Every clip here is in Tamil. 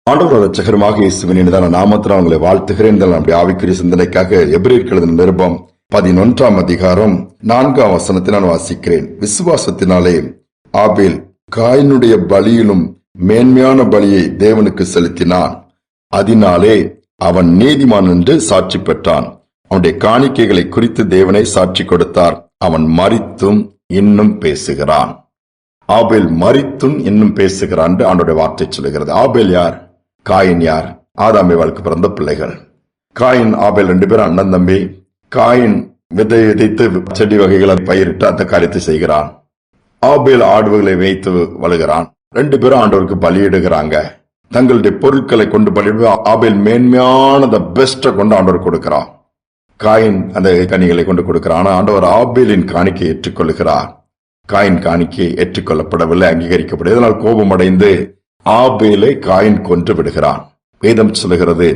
ஆண்டவர் ரட்சகருமாக இயேசுவின் இனிதான நாமத்தினால் உங்களை வாழ்த்துகிறேன். நம்முடைய ஆவிக்குரிய சிந்தனைக்காக எபிரேயருக்கு எழுதின நிருபம் 11ஆம் அதிகாரம் 4ஆம் வசனத்தை நான் வாசிக்கிறேன். விசுவாசத்தினாலே ஆபேல் காயினுடைய பலியிலும் மேன்மையான பலியை தேவனுக்கு செலுத்தினான். அதனாலே அவன் நீதிமான் என்று சாட்சி பெற்றான். அவனுடைய காணிக்கைகளை குறித்து தேவனை சாட்சி கொடுத்தார். அவன் மரித்தும் இன்னும் பேசுகிறான். ஆபேல் மரித்தும் இன்னும் பேசுகிறான் என்று ஆண்டவருடைய வார்த்தை சொல்லுகிறது. ஆபேல் யார்? காயின் யார்? ஆதாம் ஏவாளுக்கு பிறந்த பிள்ளைகள். காயின் ஆபேல் 2 பேரும் அண்ணன் தம்பி. காயின் விதை விதைத்து செடி வகைகளை பயிரிட்டு அந்த காரியத்தை செய்கிறான். ஆபேல் ஆடுகளை வைத்து வழுகிறான். 2 பேரும் ஆண்டவருக்கு பலியிடுகிறாங்க. தங்களுடைய பொருட்களை கொண்டு பலியிடு. ஆபேல் மேன்மையான பெஸ்ட கொண்டு ஆண்டவர் கொடுக்கிறான். காயின் அந்த கனிகளை கொண்டு கொடுக்கிறான். ஆனா ஆண்டவர் ஆபேலின் காணிக்கை ஏற்றுக்கொள்கிறார். காயின் காணிக்கை ஏற்றுக்கொள்ளப்படவில்லை, அங்கீகரிக்கப்படும். இதனால் கோபம் அடைந்து ஆபேலை காயின் கொன்று விடுகிறான். வேதம் சொல்லுகிறது,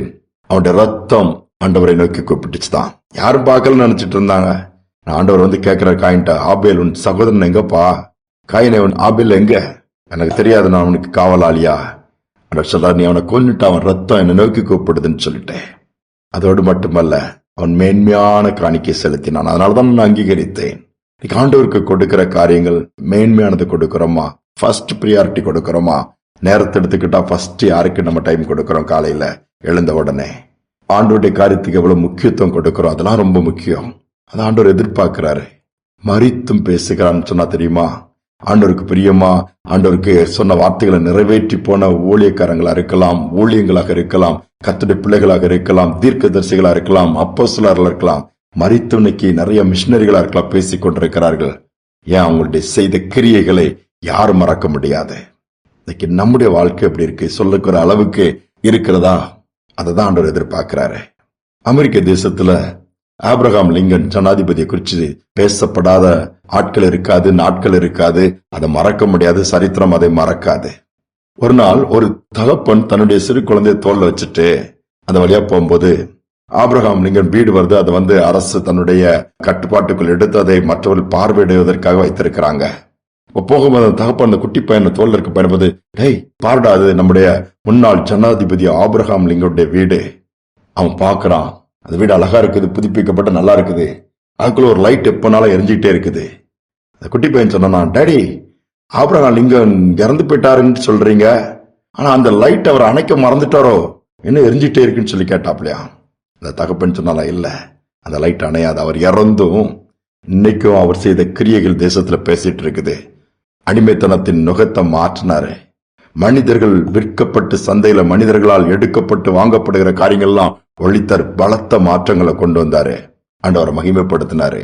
அவனுடைய ரத்தம் ஆண்டவரை நோக்கி கூப்பிட்டுச்சுதான். யாரும் பார்க்கலன்னு நினைச்சிட்டு இருந்தாங்க. ஆண்டவர் வந்து கேட்கிற காயின்ட்ட, ஆபேல் உன் சகோதரன் எங்கப்பா? காயினை ஆபேல் எங்க? எனக்கு தெரியாது, நான் அவனுக்கு காவலாளியா? ஆண்டவர் சொல்றார், நீ அவனை கொன்னுட்டு அவன் ரத்தம் என்னை நோக்கி கூப்பிடுதுன்னு சொல்லிட்டேன். அதோடு மட்டுமல்ல, அவன் மேன்மையான காணிக்கை செலுத்தினான். அதனாலதான் நான் அங்கீகரித்தேன். ஆண்டவருக்கு கொடுக்கிற காரியங்கள் மேன்மையானது கொடுக்கிறோமா? First priority கொடுக்கிறோமா? நேரத்தை எடுத்துக்கிட்டா ஃபர்ஸ்ட் யாருக்கு நம்ம டைம் கொடுக்கிறோம்? காலையில எழுந்த உடனே ஆண்டவருடைய காரியத்துக்கு எவ்வளவு முக்கியத்துவம் கொடுக்கிறோம், அதெல்லாம் ரொம்ப முக்கியம். அது ஆண்டவர் எதிர்பார்க்கிறாரு. மரித்தும் பேசுகிறான்னு சொன்னா தெரியுமா? ஆண்டவருக்கு பிரியமா, ஆண்டவருக்கு சொன்ன வார்த்தைகளை நிறைவேற்றி போன ஊழியக்காரங்களா இருக்கலாம், ஊழியங்களாக இருக்கலாம், கர்த்தருடைய பிள்ளைகளாக இருக்கலாம், தீர்க்கதரிசிகளா இருக்கலாம், அப்போஸ்தலர்களா இருக்கலாம், மரித்து இன்னைக்கு நிறைய மிஷினரிகளா இருக்கலாம், பேசிக் கொண்டிருக்கிறார்கள். ஏன்? அவங்களுடைய செய்த கிரியைகளை யாரும் மறக்க முடியாது. இன்னைக்கு நம்முடைய வாழ்க்கை எப்படி இருக்கு? சொல்லுக்கிற அளவுக்கு இருக்கிறதா? அதை தான் ஆண்டவர் எதிர்பார்க்கிறாரு. அமெரிக்க தேசத்துல ஆபிரகாம் லிங்கன் ஜனாதிபதியை குறித்து பேசப்படாத ஆட்கள் இருக்காது, நாட்கள் இருக்காது. அதை மறக்க முடியாது. சரித்திரம் அதை மறக்காது. ஒரு நாள் ஒரு தகப்பன் தன்னுடைய சிறு குழந்தைய தோல்ல வச்சுட்டு அந்த வழியா போகும்போது ஆபிரகாம் லிங்கன் வீடு வருது. அதை வந்து அரசு தன்னுடைய கட்டுப்பாட்டுக்குள் எடுத்து அதை மற்றவர்கள் பார்வையிடுவதற்காக வைத்திருக்கிறாங்க. போகும்போது தகப்பன் அந்த குட்டி பையன் தோல்ல இருக்க பயன்போது, டேய் பாருடா, அது நம்முடைய முன்னாள் ஜனாதிபதி ஆபிரகாம் லிங்கனுடைய வீடு. அவன் பாக்குறான், அந்த வீடு அழகா இருக்குது, புதுப்பிக்கப்பட்ட நல்லா இருக்குது. அதுக்குள்ள ஒரு லைட் எப்பனாலும் எரிஞ்சுக்கிட்டே இருக்குது. அந்த குட்டி பையன் சொன்னான், டேடி ஆபிரகாம் லிங்கன் இறந்து போயிட்டாருன்னு சொல்றீங்க, ஆனா அந்த லைட் அவர் அணைக்க மறந்துட்டாரோ, என்ன எரிஞ்சுட்டே இருக்குன்னு சொல்லி கேட்டாப்லையா? அந்த தகப்பன் சொன்னால, இல்ல, அந்த லைட் அணையாது. அவர் இறந்தும் இன்னைக்கும் அவர் செய்த கிரியைகள் தேசத்துல பேசிட்டு இருக்குது. அடிமைத்தனத்தின் நுகத்தை மாற்றினாரு. மனிதர்கள் விற்கப்பட்டு சந்தையில மனிதர்களால் எடுக்கப்பட்டு வாங்கப்படுகிற காரியங்கள்லாம் ஒழித்தார். பலத்த மாற்றங்களை கொண்டு வந்தாரு. ஆண்டவரை மகிமைப்படுத்தினாரு.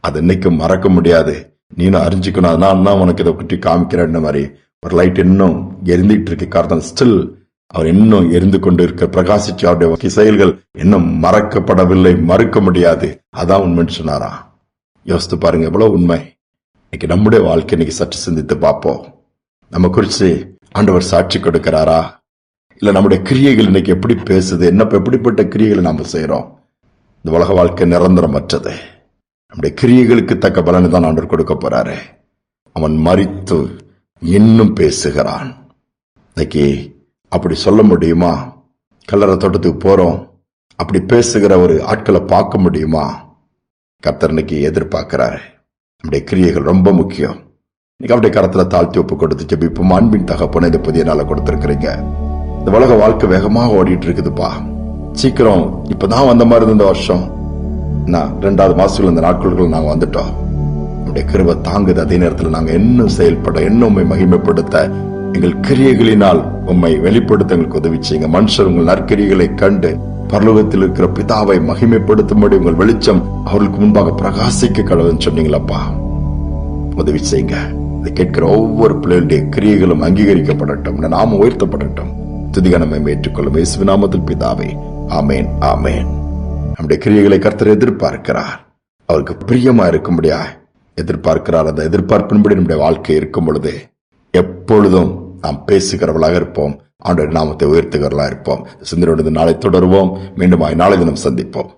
அது இன்னைக்கும் மறக்க முடியாது. நீனும் அறிஞ்சுக்கணும். அதனால தான் உனக்கு இதை குட்டி காமிக்கிறேன் மாதிரி ஒரு லைட் இன்னும் எரிந்துட்டு இருக்கு. காரணம் ஸ்டில் அவர் இன்னும் எரிந்து கொண்டு இருக்க பிரகாசிச்சு அவருடைய செயல்கள் இன்னும் மறக்கப்படவில்லை, மறுக்க முடியாது. அதான் உண்மைன்னு சொன்னாரா? யோசித்து பாருங்க, எவ்வளவு உண்மை. இன்னைக்கு நம்முடைய வாழ்க்கை இன்னைக்கு சற்று சிந்தித்து பார்ப்போம். நம்ம குறிச்சு ஆண்டவர் சாட்சி கொடுக்கிறாரா? இல்ல நம்முடைய கிரியைகள் இன்னைக்கு எப்படி பேசுது? எப்படிப்பட்ட கிரியைகளை நாம செய்யறோம்? இந்த உலக வாழ்க்கை நிரந்தரமற்றது. நம்முடைய கிரியைகளுக்கு தக்க பலனை தான் ஆண்டவர் கொடுக்க போறாரு. அவன் மரித்து இன்னும் பேசுகிறான். இன்னைக்கு அப்படி சொல்ல முடியுமா? கல்லறை தோட்டத்துக்கு போறோம், அப்படி பேசுகிற ஒரு ஆட்களை பார்க்க முடியுமா? கர்த்தர் இன்னைக்கு எதிர்பார்க்கிறாரு. நம்முடைய கிரியைகள் ரொம்ப முக்கியம். இன்னைக்கு அவருடைய கரத்துல தாழ்த்தி ஒப்பு கொடுத்து ஜெபிப்போம். அன்பின் தகப்பனை இந்த புதிய நாளை கொடுத்திருக்கிறீங்க. இந்த உலக வாழ்க்கை வேகமாக ஓடிட்டு இருக்குதுப்பா. சீக்கிரம் இப்பதான் வந்த மாதிரி இருந்த வருஷம் 2வது மாசத்துல இந்த நாட்களுக்குள் நாங்க வந்துட்டோம். நம்முடைய கிருபை தாங்குது. அதே நேரத்தில் நாங்க இன்னும் செயல்பட, இன்னும் உண்மை மகிமைப்படுத்த, எங்கள் கிரியைகளினால் உண்மை வெளிப்படுத்த எங்களுக்கு உதவி செய்யுங்க. மனுஷர் உங்கள் நற்கிரிகளை கண்டு பரலோகத்தில் இருக்கிற பிதாவை மகிமைப்படுத்தும்படி உங்கள் வெளிச்சம் அவர்களுக்கு முன்பாக பிரகாசிக்க கடவுள்னு சொன்னீங்களப்பா. உதவி செய்யுங்க. இதை கேட்கிற ஒவ்வொரு பிள்ளைகளுடைய கிரியைகளும் அங்கீகரிக்கப்படட்டும், நாம உயர்த்தப்படட்டும். துதிகனமை ஏற்றுக்கொள்ளும் இயேசுவின் நாமத்தில் பிதாவே, ஆமேன், ஆமேன். நம்முடைய கிரியைகளை கர்த்தர் எதிர்பார்க்கிறார். அவருக்கு பிரியமா இருக்கும்படியா எதிர்பார்க்கிறார். அந்த எதிர்பார்ப்பின்படி நம்முடைய வாழ்க்கை இருக்கும் பொழுது எப்பொழுதும் நாம் பேசுகிறவர்களாக இருப்போம். ஆண்டவரின் நாமத்தை உயர்த்துகிறவர்களாக இருப்போம். சிந்தனையோடு நாளை தொடருவோம். மீண்டும் நாளை தினம் சந்திப்போம்.